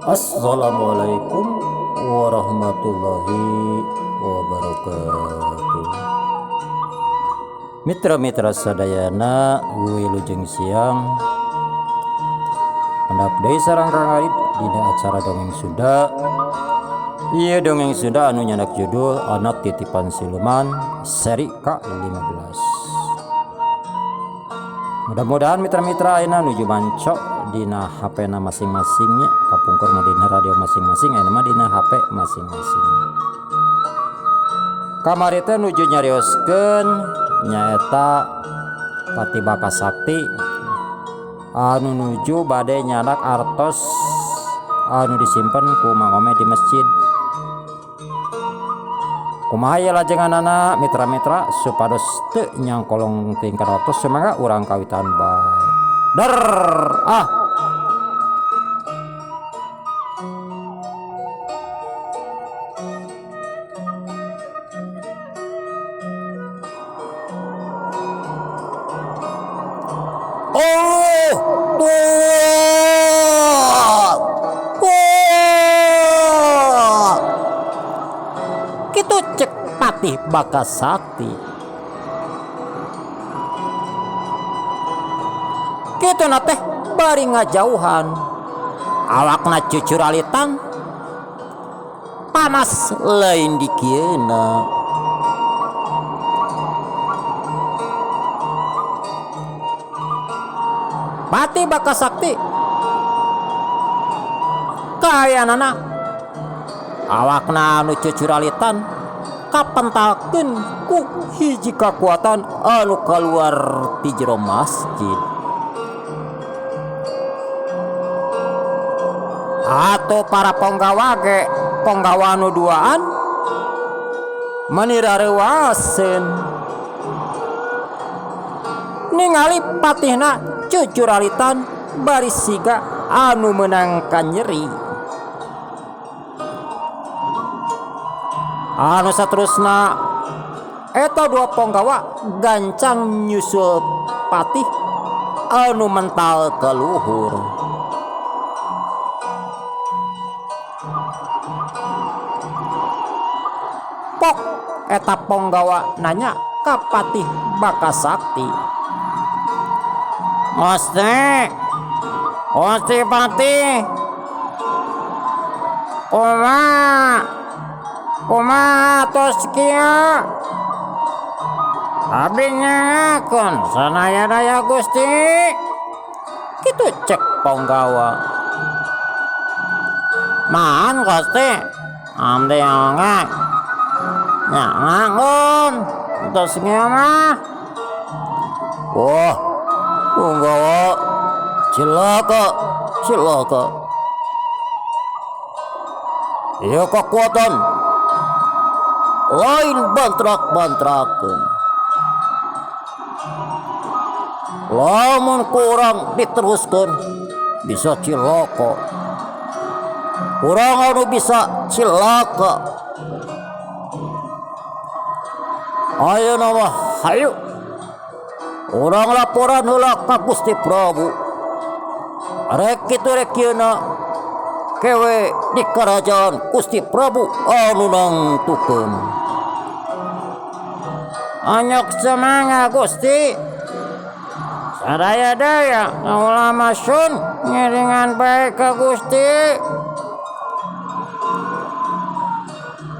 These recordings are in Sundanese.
Assalamualaikum warahmatullahi wabarakatuh. Mitra-mitra sadayana wilujeng siang handap deui sareng Kang Arif dina acara dongeng Sunda. Ieu dongeng Sunda anu nyandak judul Anak Titipan Siluman seri ke-15. Mudah-mudahan mitra-mitra ayeuna nuju manco dina HP-na masing-masingnya kapungkur mah dina radio masing-masing ayeuna mah dina HP masing-masing. Kamari teh nuju nyarioskeun nyaeta Pati Baka Sakti anu nuju bade nyanak artos anu disimpen ku Mang Ome di masjid. Kumaha ye lajenganana mitra-mitra supados teu nyangkolong tingkar artos semangga urang kawitan bae. Der ah kitu cek Pati Baka Sakti. Kitu na teh bari ngajauhan awakna cucuralitan panas lain di kieuna. Pati Baka Sakti kayanana awakna anu cucuralitan kapentalkeun ku hiji kakuatan anu kaluar ti jero masjid. Atau para penggawa ge penggawa anu duaan manirarewaseun ningali patihna cucuralitan bari siga anu menangkan nyeri. Anu saterusna eta dua penggawa gancang nyusul patih anu mental ke luhur. Pok eta penggawa nanya ka Pati Baka Sakti, Gusti Pati, kumaha tos kieu? Abdi nyangakeun sanaya daya Gusti. Kitu cek penggawa. Maan Gusti, abdi oge nyangakeun tos kieu mah. Wah, penggawa cilaka. Ieu kekuatan lain bantrak-bantrakeun. Lamun kurang diteruskeun bisa cilaka. Kurang anu bisa cilaka. Ayeuna mah hayu urang laporan heula ka Gusti Prabu. Rek kitu rek kieuna kewe di kerajaan Gusti Prabu anu nangtukeun. Anyok semanga Gusti. Sadaya-daya ulama sun ngiringan bae ka Gusti.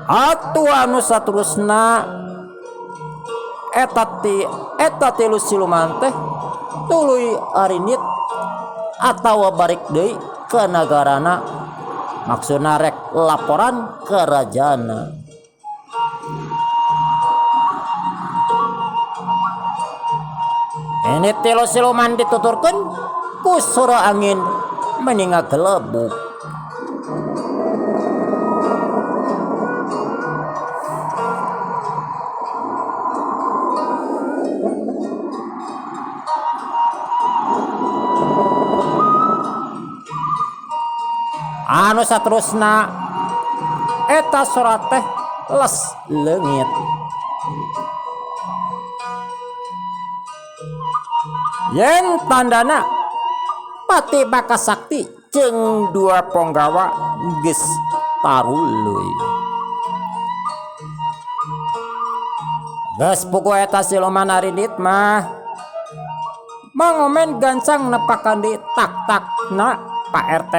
Atu anu saterusna eta tilu siluman teh tuluy arinit atawa barik deui ke nagarana. Maksudna rek laporan ke rajana. Ini tilu siluman dituturkeun ku sura angin meninga gelebuk. Anu saterusna eta surat teh les leungit. Yen tandana Pati Baka Sakti jeung dua ponggawa geus taruluy. Geus pugu eta siluman aridit mah Mang Omen gancang nepakan di tak-takna Pak RT.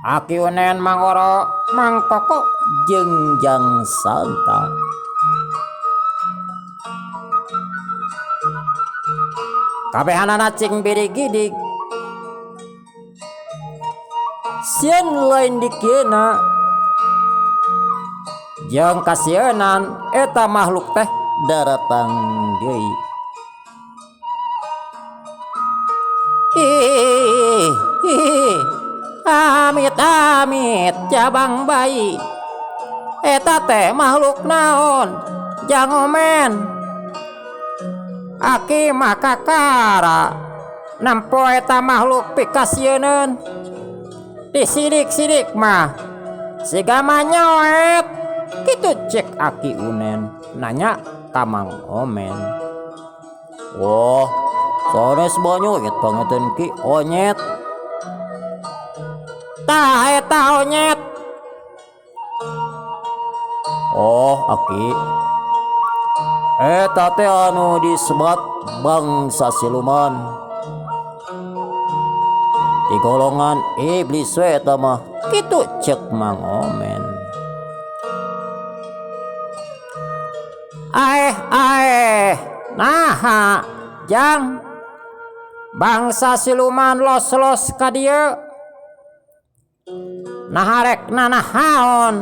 Aki Unen, Mang Oro, Mang Koko jeung Jang Santa. Kabehanana cing biri gidig sieun lain dikieuna jeung kasieunan eta makhluk teh daratang deui. Amit amit jabang bayi eta teh makhluk naon Jang Omen? Aki mah kakara nampo eta makhluk pikasieun disidik-sidik mah siga mah nyoet kitu cek Aki Unen nanya ka Mang Omen. Wah, sanes banyak bangeteun ki onyet. Tah eta onyet. Oh, Aki. Eta teh anu disebat bangsa siluman. Di golongan iblis we eta mah. Kitu cek Mang Omen. Naha Jang bangsa siluman los-los ka dieu. Naharek nanahaon.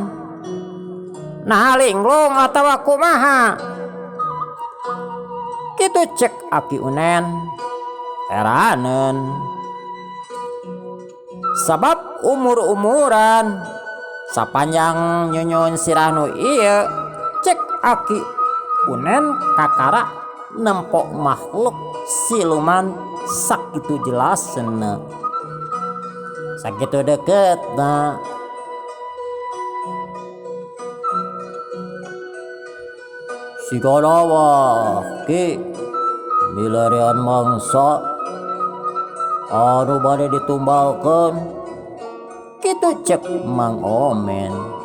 Nahalinglung atawa kumaha? Kitu cek Aki Unen heraneun. Sabab umur-umuran sapanjang nyunyun sirah nu ieu cek Aki Unen kakara nempok makhluk siluman sakitu jelasna sakitu deketna. Sigana ki milarian mangsa anu bade ditumbalkeun kitu cek Mang Omen.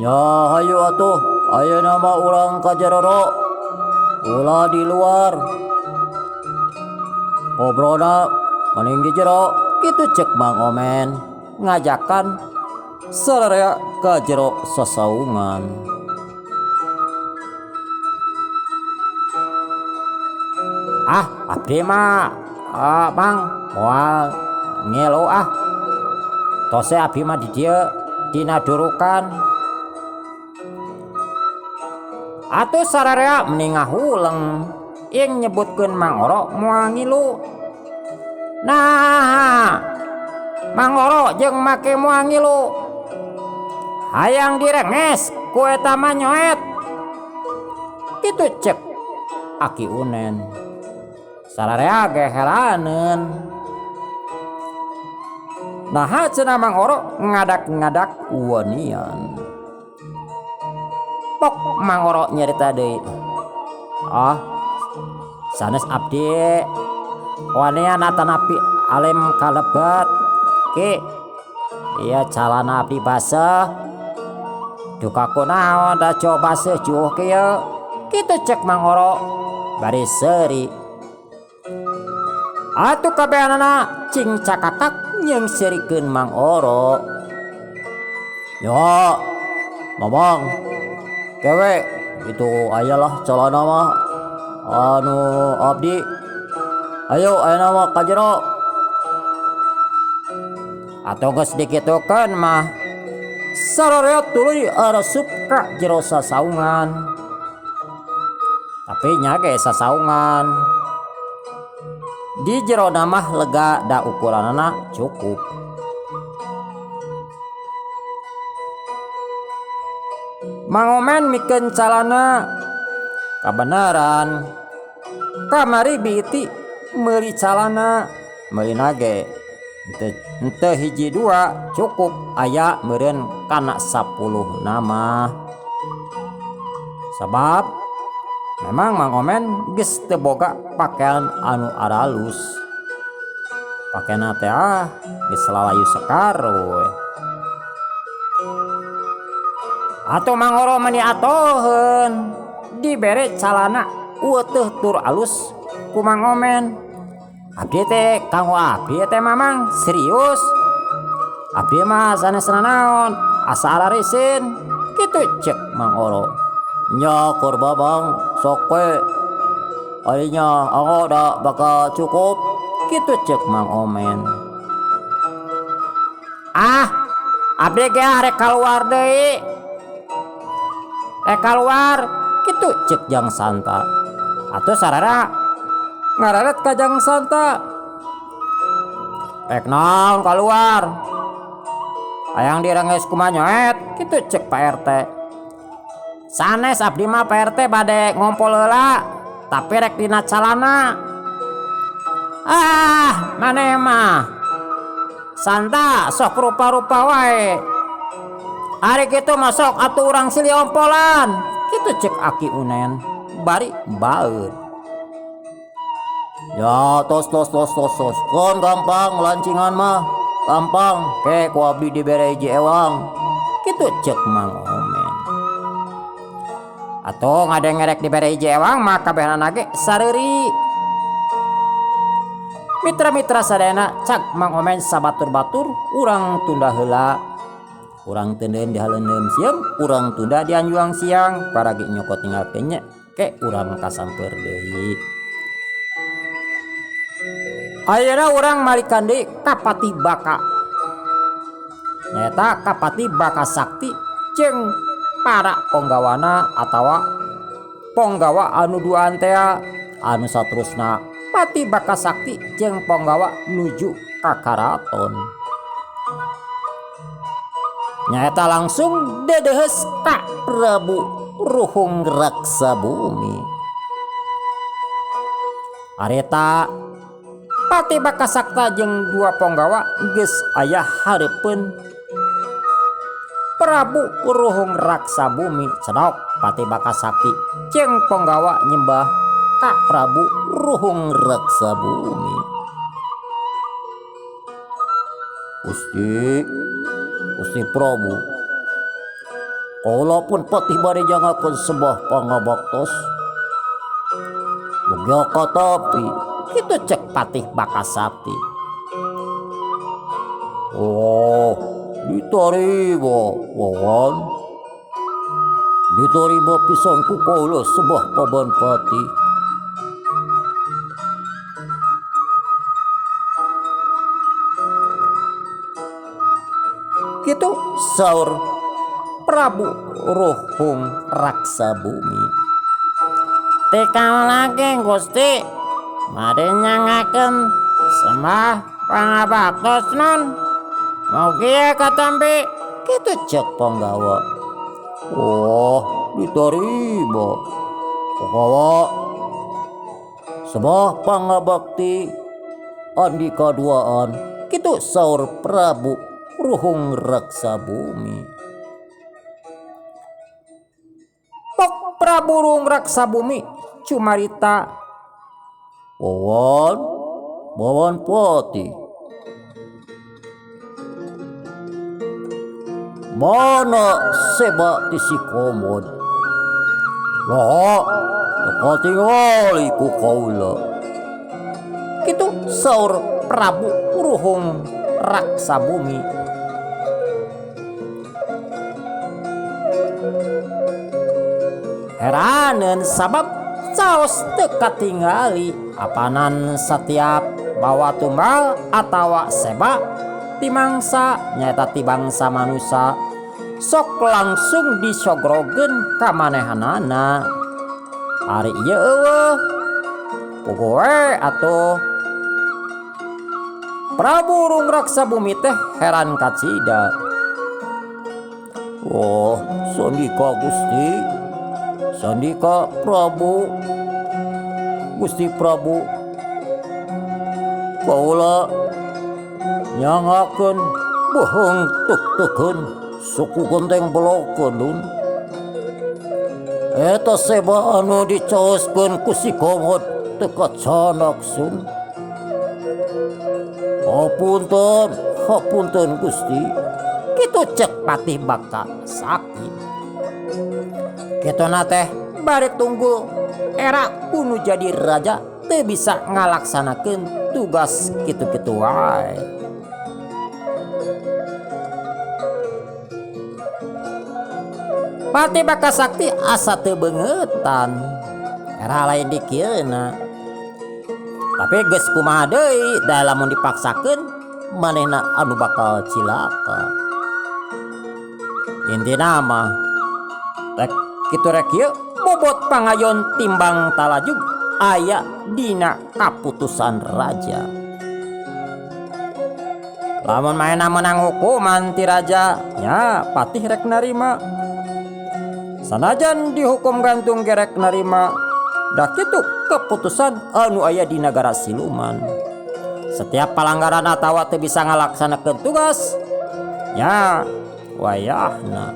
Ya hayu atuh ayeuna mah urang ka jeroro ulah di luar ngobrolna mending di jero kitu cek Mang Omen ngajakan sararea ka jero sasaungan. Abdi mah Bang moal ngelo tose abdi mah di dieu dina durukan. Atuh sararea mending ngahuleng ing nyebutkeun Mang Oro moal ngilu. Nah, Mang Oro jeung make moal ngilu hayang direnges ku eta mah nyoet. Kitu cek Aki Unen. Sararea ge heraneun. Naha cenah Mang Oro ngadak-ngadak uanian. Pok Mang Oro nyarita deui. Sanes abdi wanian atanapi alem kalebet ki ieu calana abdi baseuh duka kunaon da coba baseuh juh kieu kitu cek Mang Oro bari seuri. Atuh kabehanana cing cakakak jeung serikeun Mang Oro. Ya Mamang kewe itu ayalah calana mah anu abdi ayo ayeuna mah ka jero. Atuh geus dikitukeun mah sararea tuluy areusup ka jero sasaungan. Tapi nya ge sasaungan di jero mah lega da ukuranana cukup. Mang Omen mikeun calana kabenaran kamari biti meuli calana meulina ge henteu hiji dua cukup aya meureun kana 10 nama. Sabab Memang Mang Omen geus teu boga pakaian anu aralus. Pakaian teh geus lalayu sekar we. Atuh Mang Oro meni atoheun dibere calana ueuh tur alus ku Mang Omen. Abdi teh kanggo abdi teh Mamang serius. Abdi mah sanesna naon asa ararisin kitu cek Mang Oro. Nya keur babang sok we alinya anggo da bakal cukup kitu cek Mang Omen. Abdi ge rek kaluar deui. Rek kaluar kitu cek Jang Santa. Atuh sarara ngararet ka Jang Santa. Rek naon kaluar? Hayang direnges kumaha nyoet kitu cek Pak RT. Sanes abdi mah Pak RT bade ngompol heula, tapi rek dina calana. Maneh mah Santa sok rupa-rupa wae. Ari kitu masuk atuh urang silih ompolan. Kitu cek Aki Unen bari baeud. Ya tos. Kon gampang lancingan mah. Gampang ke ku abdi dibere hiji ewang. Kitu cek Mang Omen. Atuh ngadeng ngerek dibere hiji ewang mah kabehna ge sareuri. Mitra-mitra sadayana cak Mang Omen sabatur-batur urang tunda heula. Urang teuneun dihaleundeum sieum, urang tunda di anjuang siang, paragi nyokot tinggalkeun nya ke urang kasamper deui. Ayeuna urang malikan deui ka Pati Baka. Nyaeta ka Pati Baka Sakti jeung para ponggawana atawa ponggawa anu duaan teh anu saterusna Pati Baka Sakti jeung ponggawa nuju ka karaton. Nyaeta langsung dedehes ka Prabu Ruhung Raksabumi. Areta Pati Baka Sakta jeung dua ponggawa geus aya hareupeun Prabu Ruhung Raksabumi cenok Pati Baka Sakti jeung ponggawa nyembah ka Prabu Ruhung Raksabumi. Gusti Prabu, kalaupun patih bade jangakeun sembah pangabaktos mugi katapi kitu cek Patih Baka Sakti. Ditarima wawan. Ditarima pisan ku kaula sembah paban patih. Kitu saur Prabu Ruhung Raksabumi. Tekal lagi Gusti, made nyangakeun sembah pangabaktos non. Mugi katampi kitu cek panggawa. Ditarima. Panggawa sembah pangabakti andi kaduaan. Kitu saur Prabu Ruhung Raksabumi. Pok Prabu Ruhung Raksabumi cumarita, wawan pati. Mana seba ti si komod? Katingali ku kaula. Kitu saur Prabu Ruhung Raksabumi. Heraneun sabab saos teu katingali apanan setiap bawa tumbal atawa seba ti mangsa nyaeta ti bangsa manusia sok langsung disogrogeun ka manehanana. Ari ieu eueuh pogoe atuh Prabu Ruhung Raksabumi teh heran kacida. Sandika Gusti, sandika Prabu. Gusti Prabu, kaula nyangakeun bohong tuk-tukeun suku genteng belokeun. Eta seba anu dicaoskeun ku si Komod teu kacanaksun. Hapunten Gusti. Kitu cek Patih Baka Sakti. Kituna teh bari tunggu era kudu jadi raja teu bisa ngalaksanakeun tugas kitu-kitu wae. Patih Baka Sakti asa teu beungetan. Era lain dikieuna. Tapi geus kumaha deui da lamun dipaksakeun manehna anu bakal cilaka. Intina mah rek kitu rek ieu bobot pangayon timbang talajug aya dina kaputusan raja. Lamun maena menang hukuman ti raja nya patih rek narima. Sanajan dihukum gantung gerek narima, dah kitu keputusan anu aya di nagara siluman. Setiap pelanggaran atawa teu bisa ngalaksanakeun tugas, nya wayahna.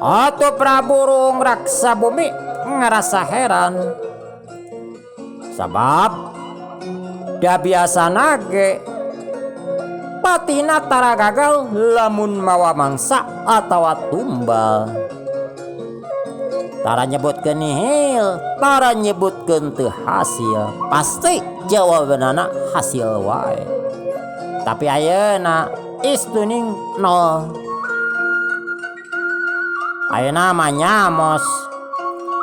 Atuh Prabu Rung Raksa Bumi ngerasa heran. Sabab da biasa nage patihna tara gagal lamun mawa mangsa atawa tumbal. Tara nyebutkeun nihil, tara nyebutkeun teu hasil. Pasti jawabanana hasil wae. Tapi ayeuna istuning nol. Ayeuna mah nyamos.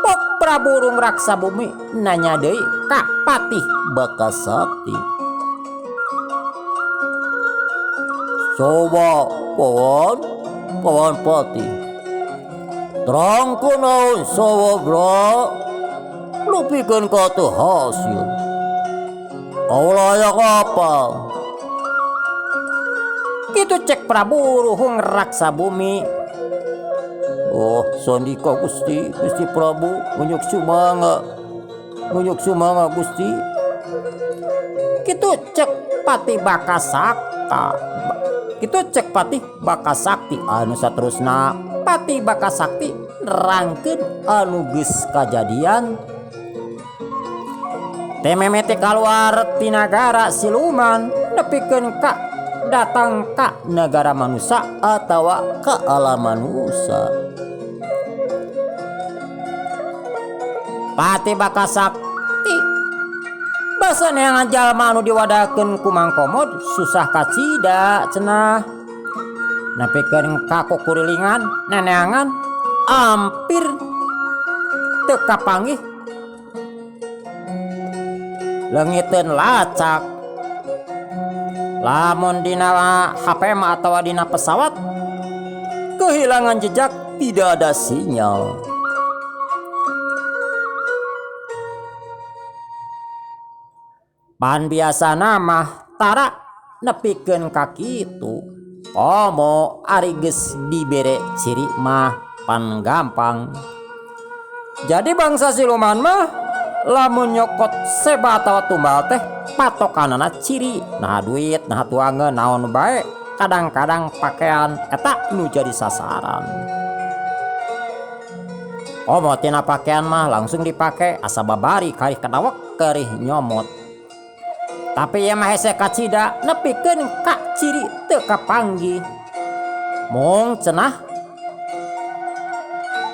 Pok Prabu Rung Raksa Bumi nanya deui ka Patih Baka Sakti. Coba pawan Patih. Terangkeun naon sawabra lupikeun ka teu hasil. Kaula aya kapal. Kitu cek Prabu Rung Raksa Bumi. Oh, sandika Gusti Prabu, ngunyuk sumanga Gusti. Kitu cek Patih Baka Sakti. Kitu cek Patih Baka Sakti anu saterusna Patih Baka Sakti nerangkeun anu geus kajadian. Teh memete kaluar ti nagara siluman nepikeun ka datang ka negara manusia atawa ka alam manusia. Patih Baka Sakti basa neangan jalma anu diwadakeun ku Mang Komod susah kacida cenah. Nepikeun ka kukurilingan neneangan ampir teu kapanggih. Leungiteun lacak. Lamun dina HP mah atawa dina pesawat kehilangan jejak, tidak ada sinyal. Pan biasana mah tara nepikeun ka kitu. Komo ari geus dibere ciri mah pan gampang. Jadi bangsa siluman mah lamun nyokot seba atawa tumbal teh patokanana ciri, nah duit, nah tuangeun naon bae, kadang-kadang pakaian eta nu jadi sasaran. Komo tina pakaian mah langsung dipake asa babari karih kadawek kerih nyomot. Tapi ya mah hese kacida nepikeun ka ciri teu kapanggih. Mung cenah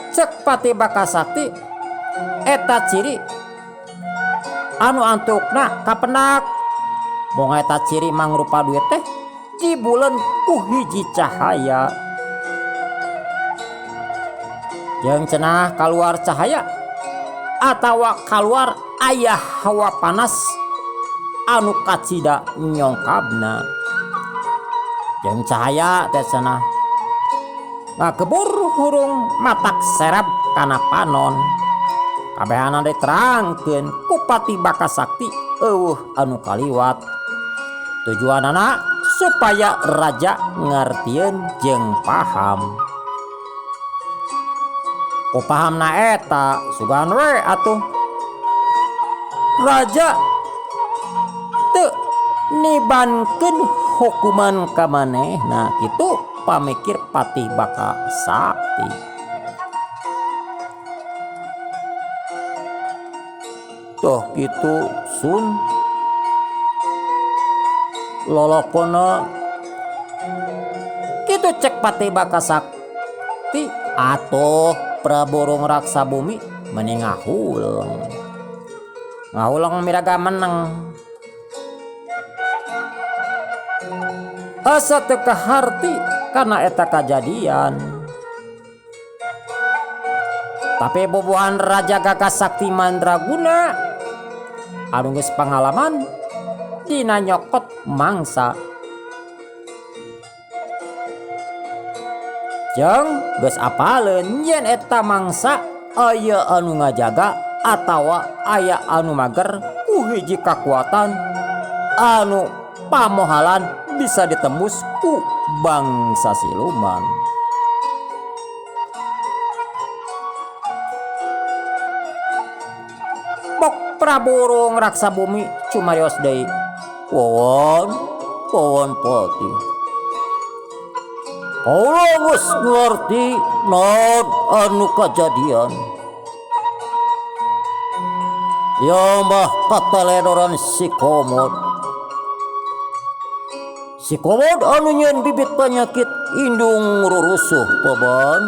cek Patih Baka Sakti eta ciri anu antukna kapendak. Mung eta ciri mangrupa duit teh jibuleun ku hiji cahaya. Jeung cenah kaluar cahaya atawa kaluar aya hawa panas anu kacida nyongkabna. Jeung cahaya teh cenah ngakebur hurung matak serab kana panon. Kabehana diterangkeun ku Patih Baka Sakti eueuh anu kaliwat. Tujuanana supaya raja ngartieun jeung paham. Ku pahamna eta sugan we atuh. Raja teu nibankeun hukuman ka manehna, kitu pamikir Patih Baka Sakti. Toh kitu Sun lolokona kitu cek Pati Bakasakti atuh Prabu Rung Raksa Bumi meni ngahulang miraga meneng asa teu kaharti karena eta kajadian. Tapi bobohan Raja Gagas Sakti Mandraguna anu geus pangalaman dina nyokot mangsa jeung geus apaleun yen eta mangsa aya anu ngajaga atawa aya anu mager ku hiji kakuatan anu pamohalan bisa ditembus ku bangsa siluman. Bok Prabu Rung Raksa Bumi cumarios deui. Wawon Pati. Kaula geus ngarti naon anu kajadian. Ya mah kateledoran si Komod. Si Komod anu nyeun bibit penyakit indung rurusuh paban.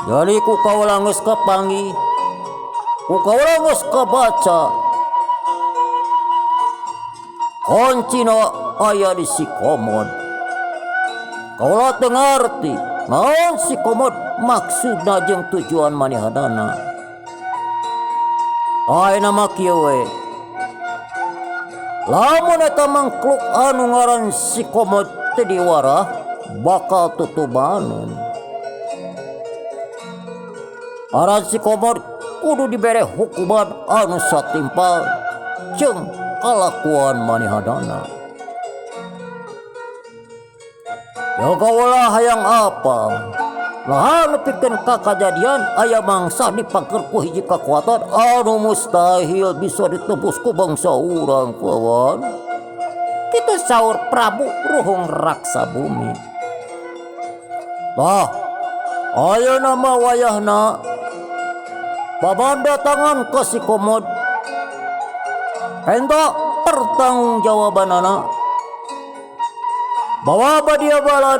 Jadi ku kaula geus kapanggih, ku kaula geus kabaca. Kuncina aya di si Komod. Kaula teu ngarti naon si Komod maksudna jeung tujuan manehanana. Ayeuna mah kieu we. Lamun eta mangkluk anu ngaran si Komod teu diwarah bakal tutubaneun. Aran si Komod kudu dibere hukuman anu satimpal jeung kalakuan manehanana. Ya kaula hayang apa? Nah nepikeun ka kajadian aya mangsa dipangker ku hiji kakuatan anu mustahil bisa ditebus ku bangsa urang pawan. Kitu saur Prabu Rung Raksa Bumi. Tah ayeuna mah wayahna babanda tangan ka si Komod. Enta pertanggungjawabanana bawa badia balad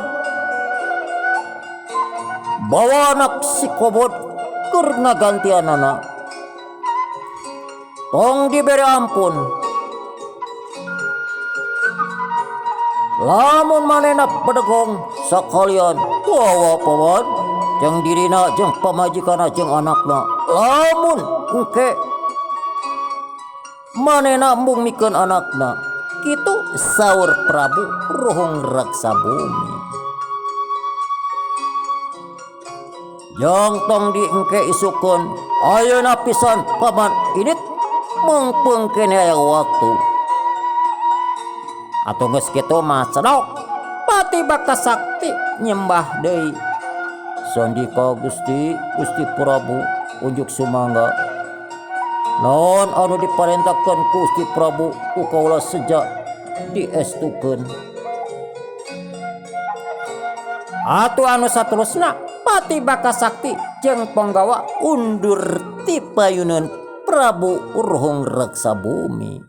bawa anak si Komod keur ngagantianana. Tong dibere ampun. Lamun manehna pedegong sakalian wawa pawan jeung dirina jeung pamajikanna jeung anakna. Lamun engke manehna embung mikeun anakna. Kitu saur Prabu Rung Raksa Bumi. Jang tong diengke isukeun ayeuna pisan paman init mengpeung kene aya waktu. Atuh geus kitu mah cedok Pati Bakasakti nyembah deui. Sandika Gusti Prabu unjuk sumangga. Naon anu diparentakeun ku Gusti Prabu ku kaula sejak diestukeun. Atuh anu saterusna Pati Bakasakti jeung panggawa undur ti payuneun Prabu Rung Raksa Bumi.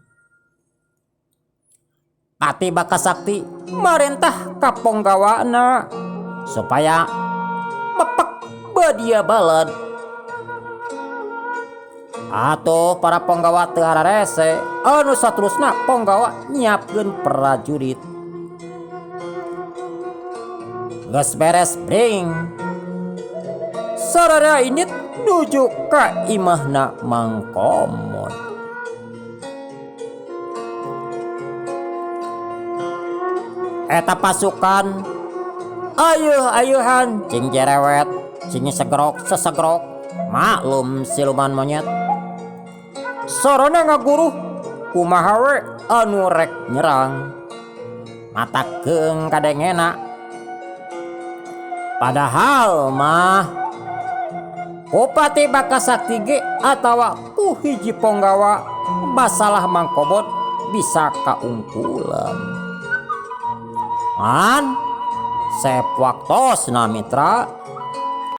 Pati Bakasakti marentah ka panggawana supaya mepek badia balad. Atuh para panggawa teu hararese anu saterusna panggawa nyiapkeun prajurit. Geus beres bring sararea init nuju ka imahna Mang Komod. Eta pasukan ayeuh-ayeuhan cing jerewet cing sesegrok maklum siluman monyet. Sorona ngaguruh kumaha we anu rek nyerang. Matakeung kadengena. Padahal mah ku Pati Bakasakti ge atawa ku hiji panggawa masalah Mang Komod bisa kaungkulan. Man sepuaktosna mitra.